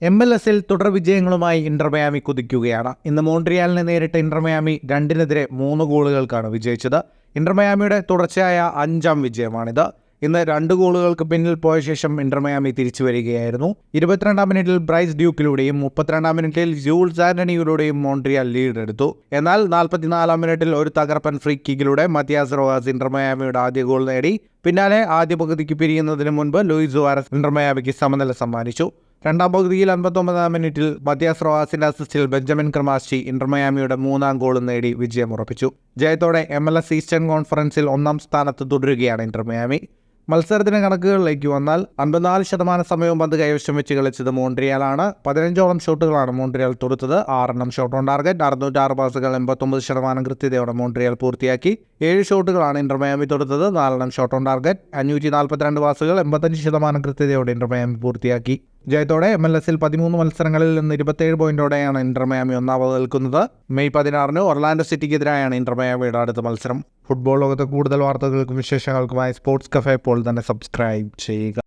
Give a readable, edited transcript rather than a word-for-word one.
MLS-ൽ തുടർ വിജയങ്ങളുമായി Inter Miami കുതിക്കുകയാണ്. ഇന്ന് മോൺട്രിയാലിനെ നേരിട്ട് ഇന്റർ മയാമി 2-നെതിരെ 3 ഗോളുകൾക്കാണ് വിജയിച്ചത്. ഇന്റർ മയാമിയുടെ തുടർച്ചയായ 5ാം വിജയമാണിത്. ഇന്ന് 2 ഗോളുകൾക്ക് പിന്നിൽ പോയ ശേഷം ഇന്റർ മയാമി തിരിച്ചു വരികയായിരുന്നു. 22ാം മിനിറ്റിൽ ബ്രൈസ് ഡ്യൂക്കിലൂടെയും 32ാം മിനിറ്റിൽ ജൂൾസ് ആന്റണിയിലൂടെയും മോൺട്രിയാൽ ലീഡ് എടുത്തു. എന്നാൽ 44ാം മിനിറ്റിൽ ഒരു തകർപ്പൻ ഫ്രീ കിക്കിലൂടെ മത്തിയാസ് റോഹാസ് ഇന്റർ മയാമിയുടെ ആദ്യ ഗോൾ നേടി. പിന്നാലെ ആദ്യ പകുതിക്ക് പിരിയുന്നതിന് മുൻപ് ലൂയിസ് സുവാരസ് ഇന്റർ മയാമിക്ക് സമനില സമ്മാനിച്ചു. രണ്ടാം പകുതിയിൽ 59ാം മിനിറ്റിൽ മത്തിയാസ് റോഹാസിന്റെ അസിസ്റ്റിൽ ബെഞ്ചമിൻ ക്രമാസ്റ്റി ഇന്റർ മയാമിയുടെ 3ാം ഗോളും നേടി വിജയമുറപ്പിച്ചു. ജയത്തോടെ MLS ഈസ്റ്റേൺ കോൺഫറൻസിൽ 1ാം സ്ഥാനത്ത് തുടരുകയാണ് ഇന്റർ മയാമി. മത്സരത്തിന് കണക്കുകളിലേക്ക് വന്നാൽ 54% സമയവും പന്ത് കൈവശം വെച്ച് കളിച്ചത് മോൺട്രിയാലാണ്. 15ഓളം ഷോട്ടുകളാണ് മോൺട്രിയാൽ തൊടുത്തത്. 6 ഷോട്ട് ഓൺ ടാർഗറ്റ്, 606 പാസുകൾ, 89% കൃത്യതയോടെ മോൺട്രിയാൽ പൂർത്തിയാക്കി. 7 ഷോട്ടുകളാണ് ഇന്റർ മയാമി തൊടുത്തത്. 4 ഷോട്ട് ഓൺ ടാർഗറ്റ്, 542 പാസുകൾ, 85% കൃത്യതയോടെ ഇന്റർ മയാമി പൂർത്തിയാക്കി. ജയത്തോടെ MLS-ൽ 13 മത്സരങ്ങളിൽ നിന്ന് 27 പോയിന്റോടെയാണ് ഇന്റർ മയാമി ഒന്നാമത് നിൽക്കുന്നത്. മെയ് 16 ഒർലാൻഡോ സിറ്റിക്കെതിരായാണ് ഇന്റർ മയാമിയുടെ അടുത്ത മത്സരം. ഫുട്ബോൾ ലോകത്തെ കൂടുതൽ വാർത്തകൾക്കും വിശേഷങ്ങൾക്കുമായി സ്പോർട്സ് കഫേ ഇപ്പോൾ തന്നെ സബ്സ്ക്രൈബ് ചെയ്യുക.